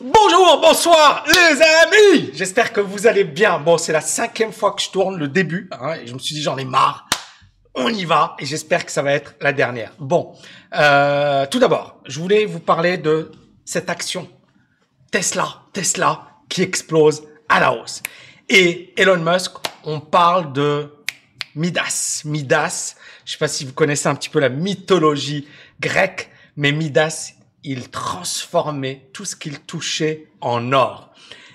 Bonjour, bonsoir les amis. J'espère que vous allez bien. Bon, c'est la 5e fois que je tourne le début, hein, et je me suis dit j'en ai marre. On y va et j'espère que ça va être la dernière. Bon, tout d'abord, je voulais vous parler de cette action Tesla qui explose à la hausse. Et Elon Musk, on parle de Midas. Midas, je sais pas si vous connaissez un petit peu la mythologie grecque, mais Midas, il transformait tout ce qu'il touchait en or.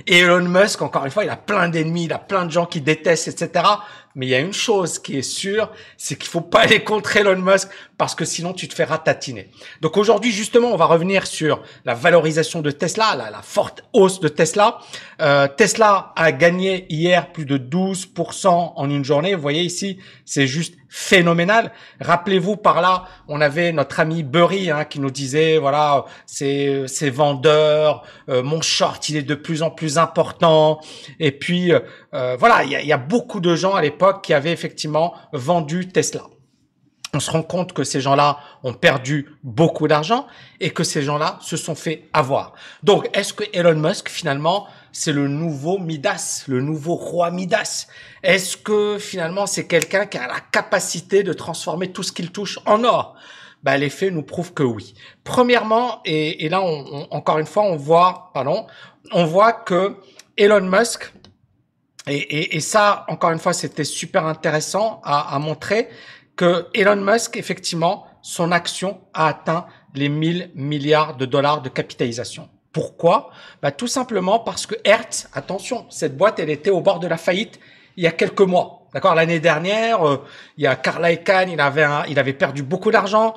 Et Elon Musk, encore une fois, il a plein d'ennemis, il a plein de gens qui détestent, etc. Mais il y a une chose qui est sûre, c'est qu'il faut pas aller contre Elon Musk parce que sinon tu te fais ratatiner. Donc aujourd'hui, justement, on va revenir sur la valorisation de Tesla, la forte hausse de Tesla. Tesla a gagné hier plus de 12% en une journée. Vous voyez ici, c'est juste phénoménal. Rappelez-vous, par là, on avait notre ami Burry qui nous disait, voilà, c'est vendeur, mon short, il est de plus en plus important. Et puis, voilà, il y a beaucoup de gens à l'époque qui avaient effectivement vendu Tesla. On se rend compte que ces gens-là ont perdu beaucoup d'argent et que ces gens-là se sont fait avoir. Donc, est-ce que Elon Musk, finalement, c'est le nouveau Midas, le nouveau roi Midas? Est-ce que, finalement, c'est quelqu'un qui a la capacité de transformer tout ce qu'il touche en or? Ben, les faits nous prouvent que oui. Premièrement, et là, encore une fois, on voit que Elon Musk, et ça, encore une fois, c'était super intéressant à montrer, que Elon Musk, effectivement, son action a atteint les 1000 milliards de dollars de capitalisation. Pourquoi? Bah, tout simplement parce que Hertz, attention, cette boîte, elle était au bord de la faillite il y a quelques mois. D'accord? L'année dernière, il y a Carl Icahn, il avait perdu beaucoup d'argent.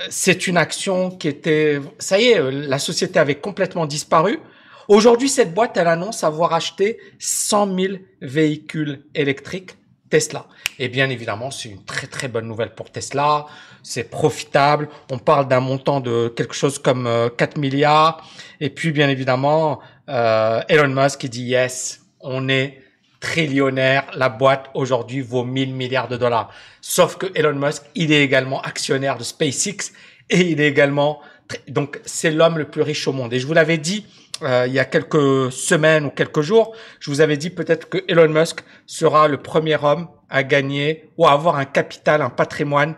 C'est une action qui était, ça y est, la société avait complètement disparu. Aujourd'hui, cette boîte, elle annonce avoir acheté 100 000 véhicules électriques Tesla. Et bien évidemment, c'est une très très bonne nouvelle pour Tesla. C'est profitable. On parle d'un montant de quelque chose comme 4 milliards. Et puis bien évidemment, Elon Musk qui dit yes, on est trillionnaire. La boîte aujourd'hui vaut 1000 milliards de dollars. Sauf que Elon Musk, il est également actionnaire de SpaceX et il est également donc c'est l'homme le plus riche au monde. Et je vous l'avais dit il y a quelques semaines ou quelques jours, je vous avais dit peut-être que Elon Musk sera le premier homme à gagner ou à avoir un capital, un patrimoine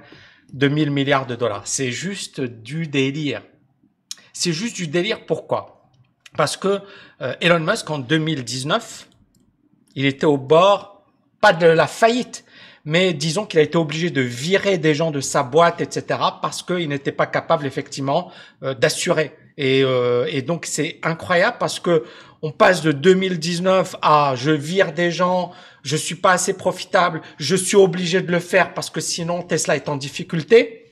de 1000 milliards de dollars. C'est juste du délire. C'est juste du délire. Pourquoi? Parce que Elon Musk, en 2019, il était au bord, pas de la faillite, mais disons qu'il a été obligé de virer des gens de sa boîte, etc., parce qu'il n'était pas capable, effectivement, d'assurer. Et donc, c'est incroyable parce que on passe de 2019 à je vire des gens, je suis pas assez profitable, je suis obligé de le faire parce que sinon Tesla est en difficulté,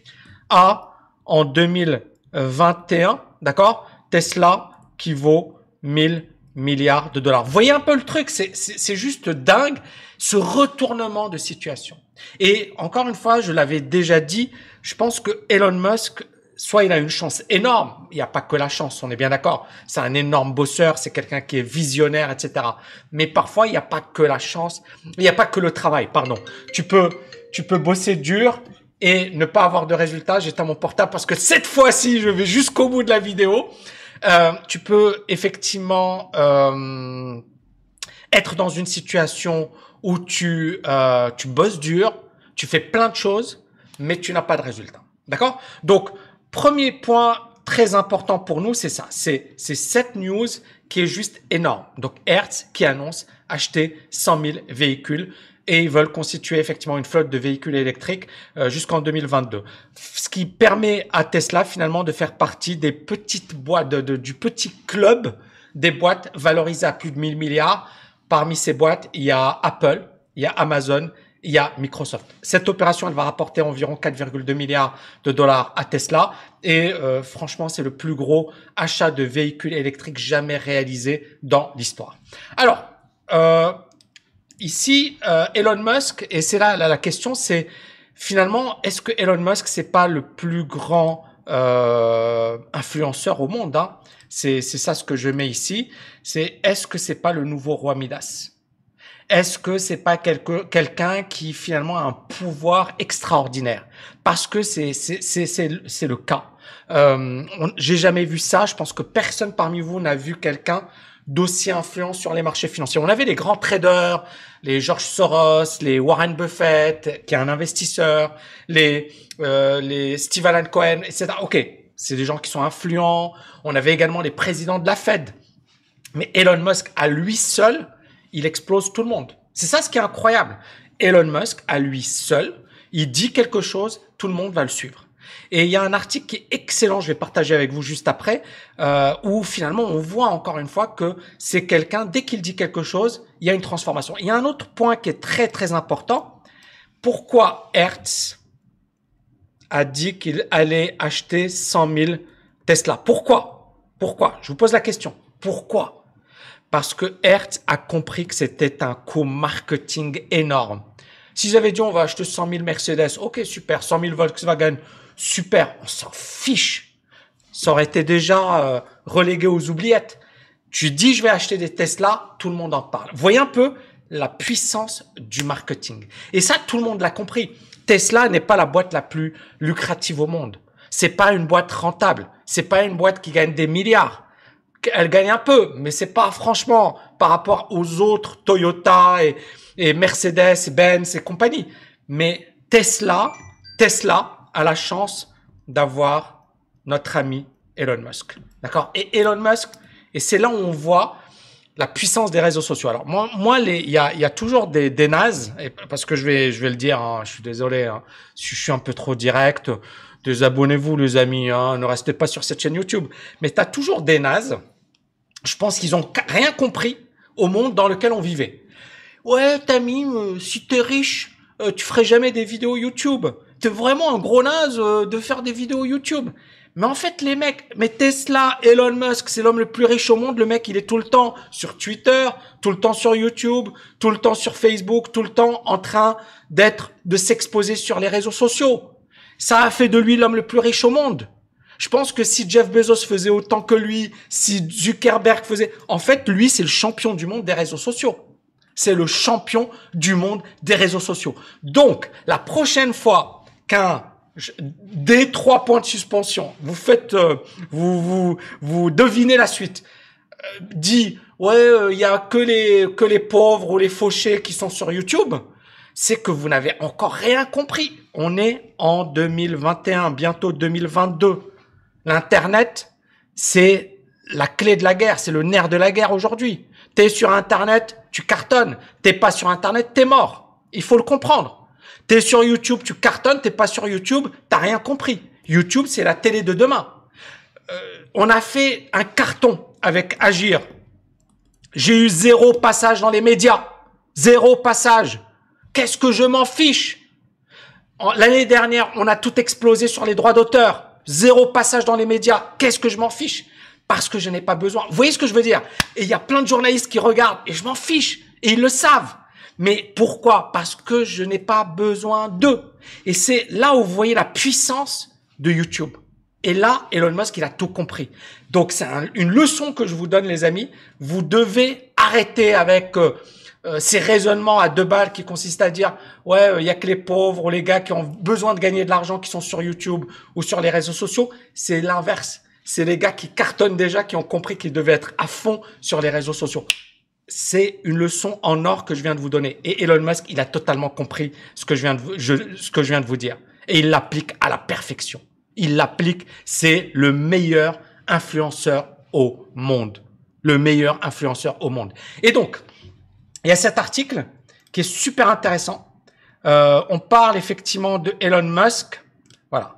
à en 2021, d'accord, Tesla qui vaut 1000 milliards de dollars. Vous voyez un peu le truc, c'est juste dingue, ce retournement de situation. Et encore une fois, je l'avais déjà dit, je pense que Elon Musk, soit il a une chance énorme, il n'y a pas que la chance, on est bien d'accord, c'est un énorme bosseur, c'est quelqu'un qui est visionnaire, etc. Mais parfois, il n'y a pas que la chance, il n'y a pas que le travail, pardon. Tu peux bosser dur et ne pas avoir de résultats. J'éteins mon portable parce que cette fois-ci, je vais jusqu'au bout de la vidéo. Tu peux effectivement être dans une situation où tu bosses dur, tu fais plein de choses, mais tu n'as pas de résultat. D'accord? Donc, premier point très important pour nous, c'est ça. C'est cette news qui est juste énorme. Donc, Hertz qui annonce acheter 100 000 véhicules et ils veulent constituer effectivement une flotte de véhicules électriques jusqu'en 2022. Ce qui permet à Tesla finalement de faire partie des petites boîtes, du petit club des boîtes valorisées à plus de 1000 milliards. Parmi ces boîtes, il y a Apple, il y a Amazon, il y a Microsoft. Cette opération, elle va rapporter environ 4,2 milliards de dollars à Tesla. Et franchement, c'est le plus gros achat de véhicules électriques jamais réalisé dans l'histoire. Alors, ici, Elon Musk, et c'est là la question, c'est finalement, est-ce que Elon Musk, c'est pas le plus grand influenceur au monde, hein? C'est ça ce que je mets ici. C'est est-ce que c'est pas le nouveau roi Midas? Est-ce que c'est pas quelqu'un qui finalement a un pouvoir extraordinaire? Parce que c'est le cas. J'ai jamais vu ça. Je pense que personne parmi vous n'a vu quelqu'un d'aussi influent sur les marchés financiers. On avait les grands traders, les George Soros, les Warren Buffett, qui est un investisseur, les Steve Allen Cohen, etc. Ok, c'est des gens qui sont influents. On avait également les présidents de la Fed. Mais Elon Musk, à lui seul, il explose tout le monde. C'est ça ce qui est incroyable. Elon Musk, à lui seul, il dit quelque chose, tout le monde va le suivre. Et il y a un article qui est excellent, je vais partager avec vous juste après, où finalement on voit encore une fois que c'est quelqu'un, dès qu'il dit quelque chose, il y a une transformation. Il y a un autre point qui est très très important. Pourquoi Hertz a dit qu'il allait acheter 100 000 Tesla? Pourquoi? Je vous pose la question. Pourquoi? Parce que Hertz a compris que c'était un coût marketing énorme. S'ils avaient dit on va acheter 100 000 Mercedes, ok super, 100 000 Volkswagen, super, on s'en fiche. Ça aurait été déjà relégué aux oubliettes. Tu dis je vais acheter des Tesla, tout le monde en parle. Voyez un peu la puissance du marketing. Et ça, tout le monde l'a compris. Tesla n'est pas la boîte la plus lucrative au monde. C'est pas une boîte rentable. C'est pas une boîte qui gagne des milliards. Elle gagne un peu, mais c'est pas franchement par rapport aux autres Toyota et Mercedes, Benz et compagnie. Mais Tesla a la chance d'avoir notre ami Elon Musk. D'accord? Et Elon Musk, et c'est là où on voit la puissance des réseaux sociaux. Alors moi, il y a toujours des nazes, parce que je vais le dire, hein, je suis désolé, hein, si je suis un peu trop direct, désabonnez-vous les amis, hein, ne restez pas sur cette chaîne YouTube. Mais tu as toujours des nazes. Je pense qu'ils ont rien compris au monde dans lequel on vivait. Ouais, Tamim, si t'es riche, tu ferais jamais des vidéos YouTube. T'es vraiment un gros naze de faire des vidéos YouTube. Mais en fait, les mecs, mais Tesla, Elon Musk, c'est l'homme le plus riche au monde. Le mec, il est tout le temps sur Twitter, tout le temps sur YouTube, tout le temps sur Facebook, tout le temps en train de s'exposer sur les réseaux sociaux. Ça a fait de lui l'homme le plus riche au monde. Je pense que si Jeff Bezos faisait autant que lui, si Zuckerberg faisait... En fait, lui, c'est le champion du monde des réseaux sociaux. C'est le champion du monde des réseaux sociaux. Donc, la prochaine fois des 3 points de suspension, vous faites, vous devinez la suite. Dit, ouais, il y a que les pauvres ou les fauchés qui sont sur YouTube. C'est que vous n'avez encore rien compris. On est en 2021, bientôt 2022. L'Internet, c'est la clé de la guerre, c'est le nerf de la guerre aujourd'hui. T'es sur Internet, tu cartonnes. T'es pas sur Internet, t'es mort. Il faut le comprendre. T'es sur YouTube, tu cartonnes. T'es pas sur YouTube, t'as rien compris. YouTube, c'est la télé de demain. On a fait un carton avec Agir. J'ai eu 0 passage dans les médias. 0 passage. Qu'est-ce que je m'en fiche? L'année dernière, on a tout explosé sur les droits d'auteur. 0 passage dans les médias. Qu'est-ce que je m'en fiche? Parce que je n'ai pas besoin. Vous voyez ce que je veux dire? Et il y a plein de journalistes qui regardent et je m'en fiche. Et ils le savent. Mais pourquoi? Parce que je n'ai pas besoin d'eux. Et c'est là où vous voyez la puissance de YouTube. Et là, Elon Musk, il a tout compris. Donc, c'est une leçon que je vous donne, les amis. Vous devez arrêter avec ces raisonnements à 2 balles qui consistent à dire « Ouais, il y a que les pauvres ou les gars qui ont besoin de gagner de l'argent qui sont sur YouTube ou sur les réseaux sociaux. » C'est l'inverse. C'est les gars qui cartonnent déjà, qui ont compris qu'ils devaient être à fond sur les réseaux sociaux. C'est une leçon en or que je viens de vous donner. Et Elon Musk, il a totalement compris ce que je viens de vous dire. Et il l'applique à la perfection. Il l'applique. C'est le meilleur influenceur au monde. Le meilleur influenceur au monde. Et donc, il y a cet article qui est super intéressant. On parle effectivement de Elon Musk. Voilà.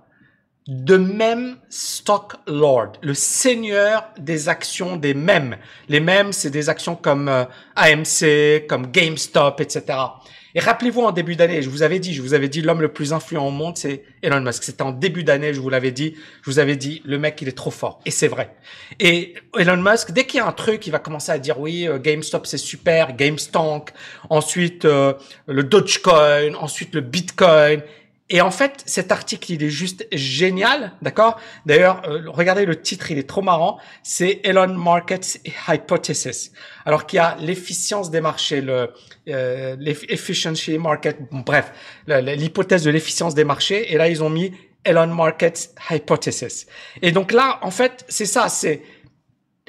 The Meme Stock Lord, le seigneur des actions des mèmes. Les mèmes, c'est des actions comme AMC, comme GameStop, etc. Et rappelez-vous, en début d'année, je vous avais dit l'homme le plus influent au monde, c'est Elon Musk. C'était en début d'année, je vous avais dit, le mec, il est trop fort. Et c'est vrai. Et Elon Musk, dès qu'il y a un truc, il va commencer à dire, oui, GameStop, c'est super, GameStonk, ensuite le Dogecoin, ensuite le Bitcoin. Et en fait, cet article, il est juste génial, d'accord? D'ailleurs, regardez le titre, il est trop marrant. C'est Elon Markets Hypothesis. Alors qu'il y a l'efficience des marchés, l'efficiency market, bref, l'hypothèse de l'efficience des marchés. Et là, ils ont mis Elon Market Hypothesis. Et donc là, en fait, c'est ça, c'est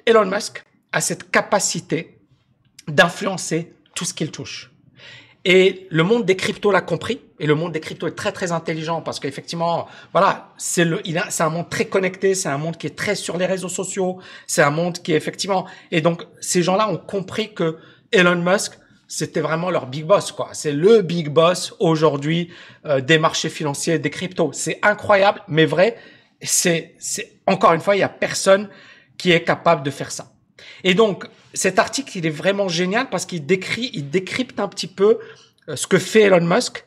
Elon Musk a cette capacité d'influencer tout ce qu'il touche. Et le monde des cryptos l'a compris. Et le monde des cryptos est très, très intelligent parce qu'effectivement, voilà, c'est un monde très connecté. C'est un monde qui est très sur les réseaux sociaux. C'est un monde qui est effectivement, et donc, ces gens-là ont compris que Elon Musk, c'était vraiment leur big boss, quoi. C'est le big boss aujourd'hui, des marchés financiers, des cryptos. C'est incroyable, mais vrai. Encore une fois, il y a personne qui est capable de faire ça. Et donc, cet article, il est vraiment génial parce qu'il décrypte un petit peu ce que fait Elon Musk,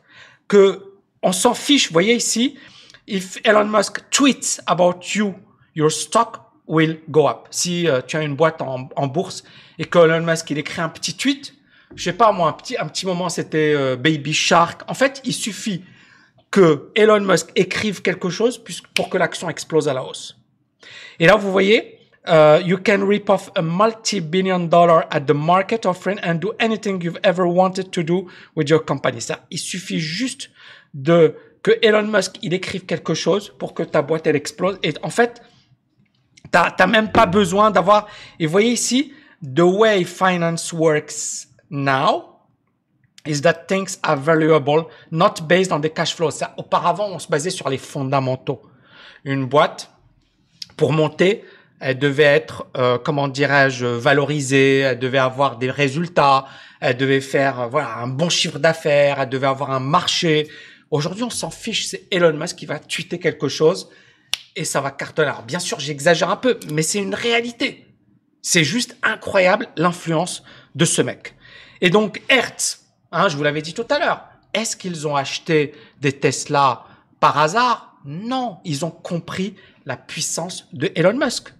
que on s'en fiche. Vous voyez ici, if Elon Musk tweets about you, your stock will go up. Si tu as une boîte en bourse et que Elon Musk, il écrit un petit tweet, je sais pas moi, un petit moment, c'était Baby Shark. En fait, il suffit que Elon Musk écrive quelque chose pour que l'action explose à la hausse. Et là, vous voyez, you can rip off a multi-billion dollar at the market offering and do anything you've ever wanted to do with your company. Ça, il suffit juste que Elon Musk, il écrive quelque chose pour que ta boîte, elle explose. Et en fait, t'as même pas besoin d'avoir, et vous voyez ici, the way finance works now is that things are valuable, not based on the cash flow. Ça, auparavant, on se basait sur les fondamentaux. Une boîte, pour monter, elle devait être, comment dirais-je, valorisée, elle devait avoir des résultats, elle devait faire, voilà, un bon chiffre d'affaires, elle devait avoir un marché. Aujourd'hui, on s'en fiche, c'est Elon Musk qui va tweeter quelque chose et ça va cartonner. Alors, bien sûr, j'exagère un peu, mais c'est une réalité. C'est juste incroyable l'influence de ce mec. Et donc, Hertz, hein, je vous l'avais dit tout à l'heure, est-ce qu'ils ont acheté des Tesla par hasard? Non, ils ont compris la puissance de Elon Musk.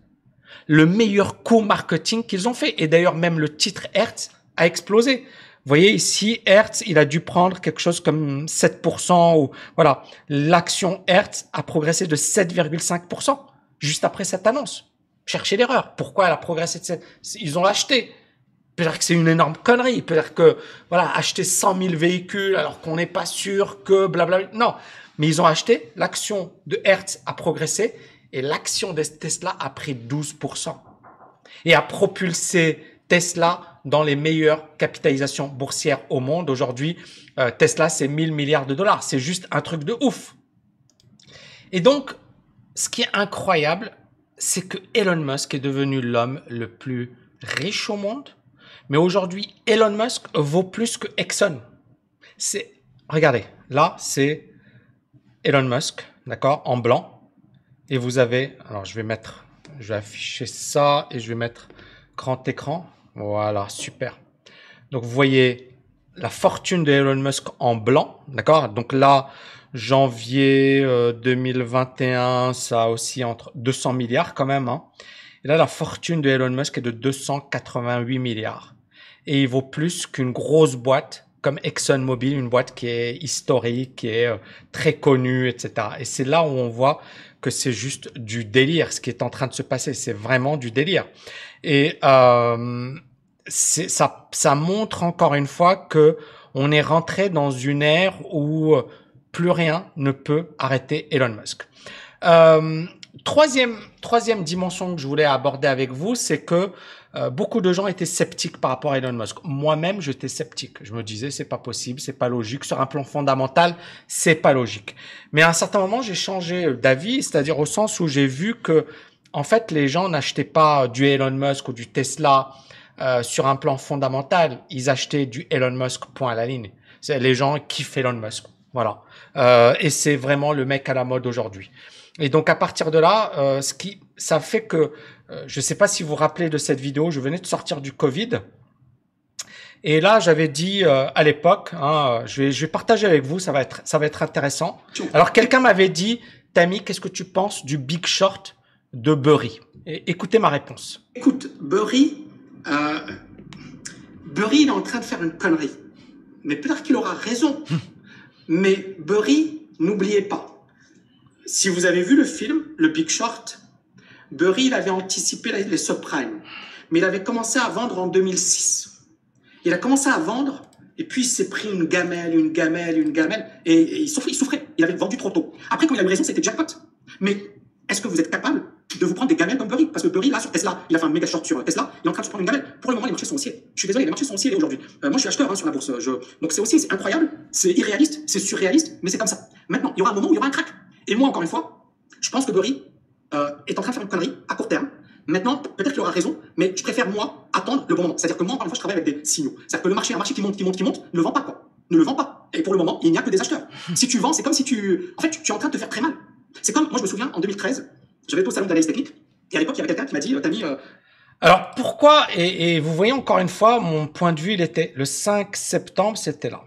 Le meilleur coup marketing qu'ils ont fait. Et d'ailleurs, même le titre Hertz a explosé. Vous voyez ici, Hertz, il a dû prendre quelque chose comme 7% ou voilà. L'action Hertz a progressé de 7,5% juste après cette annonce. Cherchez l'erreur. Pourquoi elle a progressé de 7? Ils ont acheté. Peut-être que c'est une énorme connerie. Peut-être que, voilà, acheter 100 000 véhicules alors qu'on n'est pas sûr que blablabla. Non. Mais ils ont acheté. L'action de Hertz a progressé et l'action de Tesla a pris 12% et a propulsé Tesla dans les meilleures capitalisations boursières au monde. Aujourd'hui, Tesla, c'est 1000 milliards de dollars. C'est juste un truc de ouf. Et donc, ce qui est incroyable, c'est que Elon Musk est devenu l'homme le plus riche au monde. Mais aujourd'hui, Elon Musk vaut plus que Exxon. Regardez, là, c'est Elon Musk, d'accord, en blanc. Et vous avez, alors je vais afficher ça et je vais mettre grand écran. Voilà, super. Donc vous voyez la fortune de Elon Musk en blanc, d'accord. Donc là, janvier 2021, ça a aussi entre 200 milliards quand même. Hein. Et là, la fortune de Elon Musk est de 288 milliards. Et il vaut plus qu'une grosse boîte comme ExxonMobil, une boîte qui est historique, qui est très connue, etc. Et c'est là où on voit que c'est juste du délire, ce qui est en train de se passer. C'est vraiment du délire. Et ça montre encore une fois que on est rentré dans une ère où plus rien ne peut arrêter Elon Musk. Troisième dimension que je voulais aborder avec vous, c'est que beaucoup de gens étaient sceptiques par rapport à Elon Musk. Moi-même, j'étais sceptique. Je me disais, c'est pas possible, c'est pas logique. Sur un plan fondamental, c'est pas logique. Mais à un certain moment, j'ai changé d'avis, c'est-à-dire au sens où j'ai vu que, en fait, les gens n'achetaient pas du Elon Musk ou du Tesla sur un plan fondamental. Ils achetaient du Elon Musk, point à la ligne. Les gens kiffent Elon Musk. Voilà. Et c'est vraiment le mec à la mode aujourd'hui. Et donc, à partir de là, ça fait que, je ne sais pas si vous vous rappelez de cette vidéo, je venais de sortir du Covid. Et là, j'avais dit à l'époque, hein, je vais partager avec vous, ça va être intéressant. Alors, quelqu'un m'avait dit, Tammy, qu'est-ce que tu penses du Big Short de Burry? Et écoutez ma réponse. Écoute, Burry, il est en train de faire une connerie. Mais peut-être qu'il aura raison. Mais Burry, n'oubliez pas. Si vous avez vu le film, le Big Short, Burry, il avait anticipé les subprimes. Mais il avait commencé à vendre en 2006. Il a commencé à vendre Et puis, il s'est pris une gamelle, une gamelle, une gamelle. Et il souffrait. Il avait vendu trop tôt. Après, quand il a eu raison, c'était jackpot. Mais est-ce que vous êtes capable de vous prendre des gamelles comme Burry? Parce que Burry, là, sur Tesla, il a fait un méga short sur Tesla. Il est en train de se prendre une gamelle. Pour le moment, les marchés sont haussiers. Je suis désolé, les marchés sont haussiers aujourd'hui. Moi, je suis acheteur sur la bourse. Donc, c'est haussier, c'est incroyable, c'est irréaliste, c'est surréaliste, mais c'est comme ça. Maintenant, il y aura un moment où il y aura un crack. Et moi, encore une fois, je pense que Burry est en train de faire une connerie à court terme. Maintenant, peut-être qu'il aura raison, mais je préfère, moi, attendre le bon moment. C'est-à-dire que moi, encore une fois, je travaille avec des signaux. C'est-à-dire que le marché, un marché qui monte, qui monte, qui monte, ne le vend pas, quoi. Ne le vend pas. Et pour le moment, il n'y a que des acheteurs. Si tu vends, c'est comme si en fait, tu es en train de te faire très mal. C'est comme, moi, je me souviens, en 2013, j'avais été au salon d'analyse technique, et à l'époque, il y avait quelqu'un qui m'a dit, Tammy, Alors, pourquoi, et vous voyez encore une fois, mon point de vue, il était le 5 septembre, c'était là.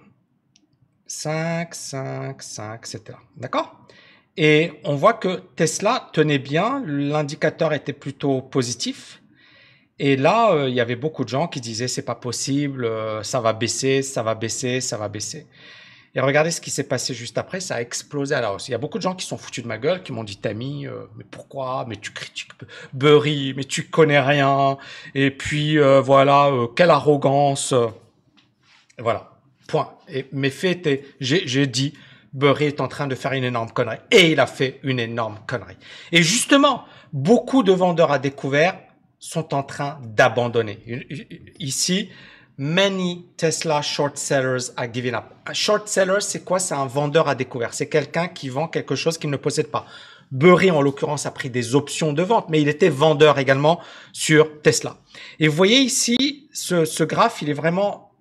5, c'était là. D'accord? Et on voit que Tesla tenait bien, l'indicateur était plutôt positif. Et là, il y avait beaucoup de gens qui disaient c'est pas possible, ça va baisser, ça va baisser, ça va baisser. Et regardez ce qui s'est passé juste après, ça a explosé à la hausse. Il y a beaucoup de gens qui sont foutus de ma gueule, qui m'ont dit Tammy, mais pourquoi? Mais tu critiques Burry, mais tu connais rien. Et puis voilà, quelle arrogance. Voilà, point. Et mes faits étaient, j'ai dit Burry est en train de faire une énorme connerie. Et il a fait une énorme connerie. Et justement, beaucoup de vendeurs à découvert sont en train d'abandonner. Ici, many Tesla short sellers are giving up. Un short seller, c'est quoi? C'est un vendeur à découvert. C'est quelqu'un qui vend quelque chose qu'il ne possède pas. Burry, en l'occurrence, a pris des options de vente, mais il était vendeur également sur Tesla. Et vous voyez ici, ce graphe, il est vraiment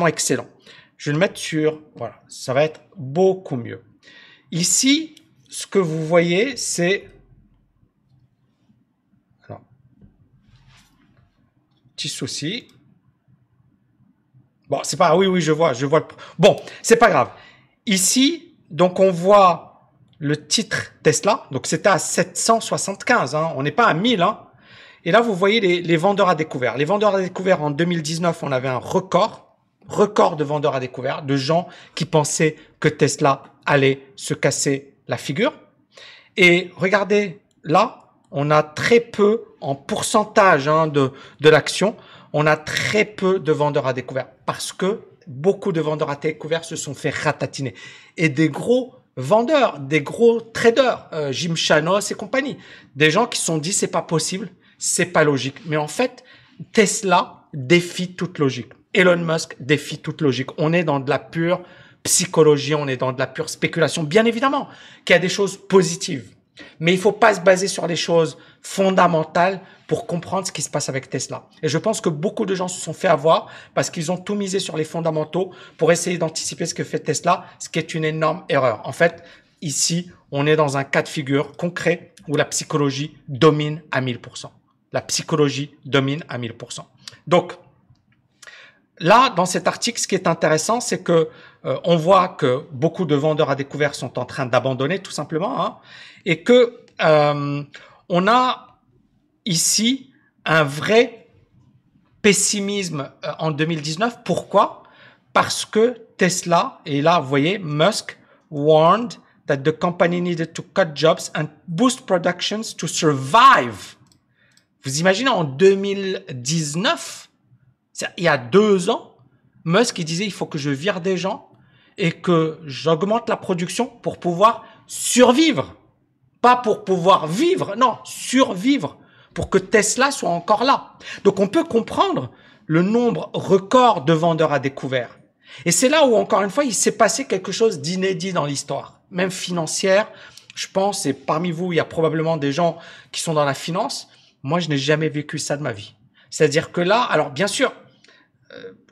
excellent. Je vais le mettre sur, voilà, ça va être beaucoup mieux. Ici, ce que vous voyez, c'est, alors, petit souci. Bon, c'est pas, oui, je vois bon, c'est pas grave. Ici, donc, on voit le titre Tesla. Donc, c'était à 775, hein. On n'est pas à 1000, hein. Et là, vous voyez les vendeurs à découvert. Les vendeurs à découvert, en 2019, on avait un record de vendeurs à découvert, de gens qui pensaient que Tesla allait se casser la figure. Et regardez, là, on a très peu en pourcentage de l'action, on a très peu de vendeurs à découvert parce que beaucoup de vendeurs à découvert se sont fait ratatiner. Et des gros vendeurs, des gros traders, Jim Chanos et compagnie, des gens qui se sont dit c'est pas possible, c'est pas logique. Mais en fait, Tesla défie toute logique. Elon Musk défie toute logique. On est dans de la pure psychologie, on est dans de la pure spéculation. Bien évidemment qu'il y a des choses positives, mais il faut pas se baser sur les choses fondamentales pour comprendre ce qui se passe avec Tesla. Et je pense que beaucoup de gens se sont fait avoir parce qu'ils ont tout misé sur les fondamentaux pour essayer d'anticiper ce que fait Tesla, ce qui est une énorme erreur. En fait, ici, on est dans un cas de figure concret où la psychologie domine à 1000%. La psychologie domine à 1000%. Donc, là, dans cet article, ce qui est intéressant, c'est que on voit que beaucoup de vendeurs à découvert sont en train d'abandonner, tout simplement, hein, et que on a ici un vrai pessimisme en 2019. Pourquoi? Parce que Tesla, et là, vous voyez, Musk warned that the company needed to cut jobs and boost productions to survive. Vous imaginez en 2019, il y a 2 ans, Musk il disait il faut que je vire des gens et que j'augmente la production pour pouvoir survivre. Pas pour pouvoir vivre, non, survivre, pour que Tesla soit encore là. Donc on peut comprendre le nombre record de vendeurs à découvert. Et c'est là où, encore une fois, il s'est passé quelque chose d'inédit dans l'histoire, même financière. Je pense, et parmi vous, il y a probablement des gens qui sont dans la finance. Moi, je n'ai jamais vécu ça de ma vie. C'est-à-dire que là, alors bien sûr,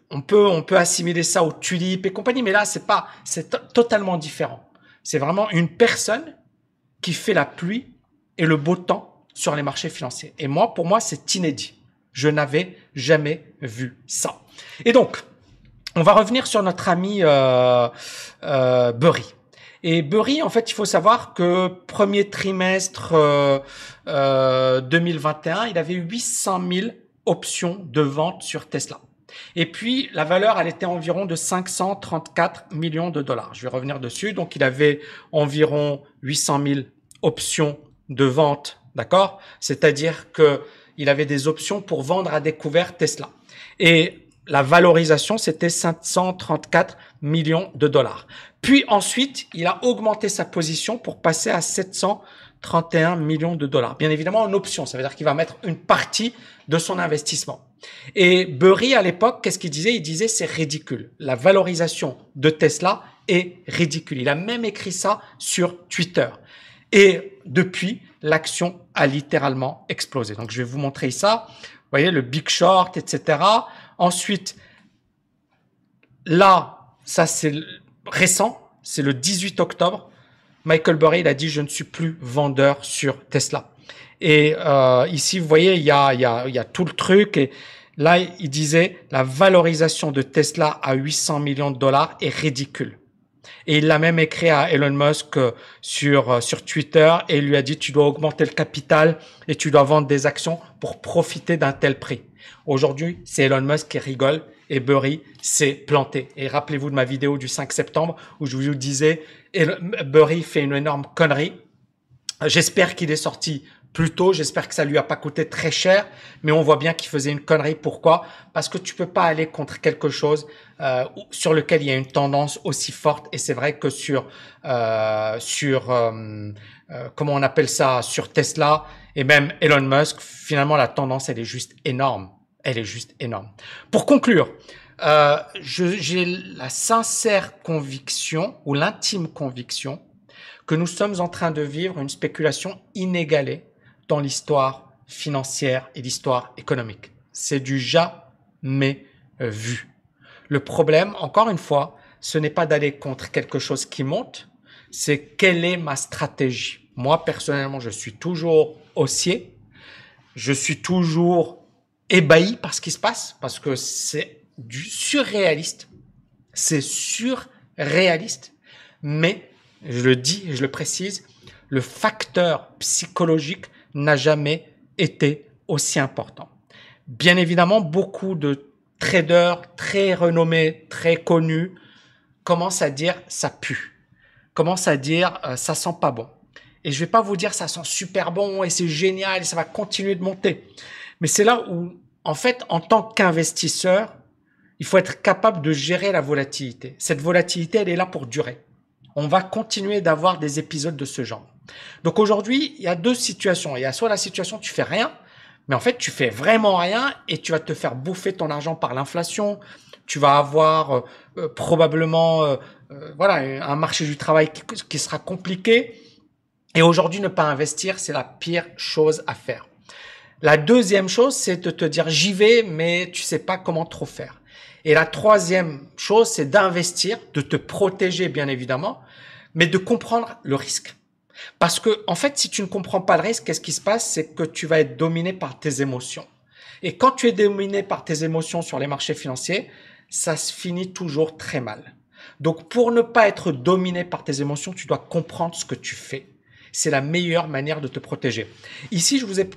on peut assimiler ça aux tulipes et compagnie, mais là, c'est totalement différent. C'est vraiment une personne qui fait la pluie et le beau temps sur les marchés financiers. Et moi, pour moi, c'est inédit. Je n'avais jamais vu ça. Et donc, on va revenir sur notre ami Burry. Et Burry, en fait, il faut savoir que premier trimestre 2021, il avait 800 000 options de vente sur Tesla. Et puis, la valeur, elle était environ de 534 millions de dollars. Je vais revenir dessus. Donc, il avait environ 800 000 options de vente, d'accord? C'est-à-dire que il avait des options pour vendre à découvert Tesla. Et la valorisation, c'était 534 millions de dollars. Puis ensuite, il a augmenté sa position pour passer à 731 millions de dollars. Bien évidemment, en option, ça veut dire qu'il va mettre une partie de son investissement. Et Burry, à l'époque, qu'est-ce qu'il disait? Il disait c'est ridicule. La valorisation de Tesla est ridicule. Il a même écrit ça sur Twitter. Et depuis, l'action a littéralement explosé. Donc, je vais vous montrer ça. Vous voyez, le Big Short, etc. Ensuite, là, ça c'est récent, c'est le 18 octobre. Michael Burry, il a dit « Je ne suis plus vendeur sur Tesla ». Et ici, vous voyez, il y a tout le truc. Et là, il disait « La valorisation de Tesla à 800 millions de dollars est ridicule ». Et il l'a même écrit à Elon Musk sur Twitter et il lui a dit « Tu dois augmenter le capital et tu dois vendre des actions pour profiter d'un tel prix ». Aujourd'hui, c'est Elon Musk qui rigole et Burry s'est planté. Et rappelez-vous de ma vidéo du 5 septembre où je vous disais Burry fait une énorme connerie. J'espère qu'il est sorti plus tôt, j'espère que ça lui a pas coûté très cher, mais on voit bien qu'il faisait une connerie. Pourquoi? Parce que tu peux pas aller contre quelque chose sur lequel il y a une tendance aussi forte. Et c'est vrai que comment on appelle ça, sur Tesla et même Elon Musk, finalement la tendance elle est juste énorme. Elle est juste énorme. Pour conclure, j'ai la sincère conviction ou l'intime conviction que nous sommes en train de vivre une spéculation inégalée dans l'histoire financière et l'histoire économique. C'est du jamais vu. Le problème, encore une fois, ce n'est pas d'aller contre quelque chose qui monte, c'est quelle est ma stratégie. Moi, personnellement, je suis toujours haussier, je suis toujours ébahi par ce qui se passe, parce que c'est du surréaliste. C'est surréaliste, mais je le dis et je le précise, le facteur psychologique n'a jamais été aussi important. Bien évidemment, beaucoup de traders très renommés, très connus, commencent à dire ça pue, commencent à dire ça sent pas bon. Et je vais pas vous dire ça sent super bon et c'est génial et ça va continuer de monter. Mais c'est là où, en fait, en tant qu'investisseur, il faut être capable de gérer la volatilité. Cette volatilité, elle est là pour durer. On va continuer d'avoir des épisodes de ce genre. Donc aujourd'hui, il y a deux situations. Il y a soit la situation tu fais rien, mais en fait tu fais vraiment rien et tu vas te faire bouffer ton argent par l'inflation. Tu vas avoir probablement voilà, un marché du travail qui sera compliqué. Et aujourd'hui, ne pas investir, c'est la pire chose à faire. La deuxième chose, c'est de te dire j'y vais, mais tu sais pas comment trop faire. Et la troisième chose, c'est d'investir, de te protéger bien évidemment, mais de comprendre le risque. Parce que, en fait, si tu ne comprends pas le risque, qu'est-ce qui se passe? C'est que tu vas être dominé par tes émotions. Et quand tu es dominé par tes émotions sur les marchés financiers, ça se finit toujours très mal. Donc, pour ne pas être dominé par tes émotions, tu dois comprendre ce que tu fais. C'est la meilleure manière de te protéger. Ici, je vous ai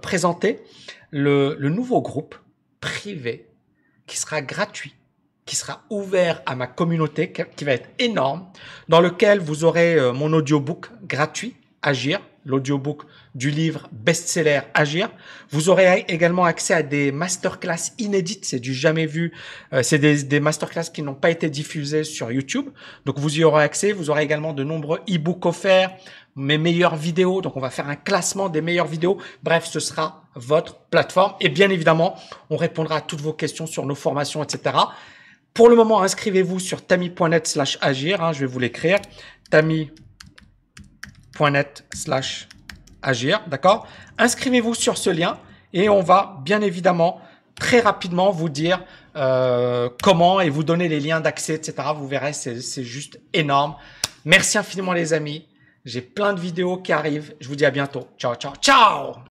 présenté le nouveau groupe privé qui sera gratuit, qui sera ouvert à ma communauté, qui va être énorme, dans lequel vous aurez mon audiobook gratuit, Agir, l'audiobook du livre best-seller Agir. Vous aurez également accès à des masterclass inédites, c'est du jamais vu, c'est des masterclass qui n'ont pas été diffusées sur YouTube. Donc vous y aurez accès, vous aurez également de nombreux e-books offerts, mes meilleures vidéos, donc on va faire un classement des meilleures vidéos. Bref, ce sera votre plateforme et bien évidemment, on répondra à toutes vos questions sur nos formations, etc. Pour le moment, inscrivez-vous sur tami.net/agir, je vais vous l'écrire, tami.net/agir, d'accord? Inscrivez-vous sur ce lien et on va bien évidemment très rapidement vous dire comment et vous donner les liens d'accès, etc. Vous verrez, c'est juste énorme. Merci infiniment les amis. J'ai plein de vidéos qui arrivent. Je vous dis à bientôt. Ciao, ciao, ciao!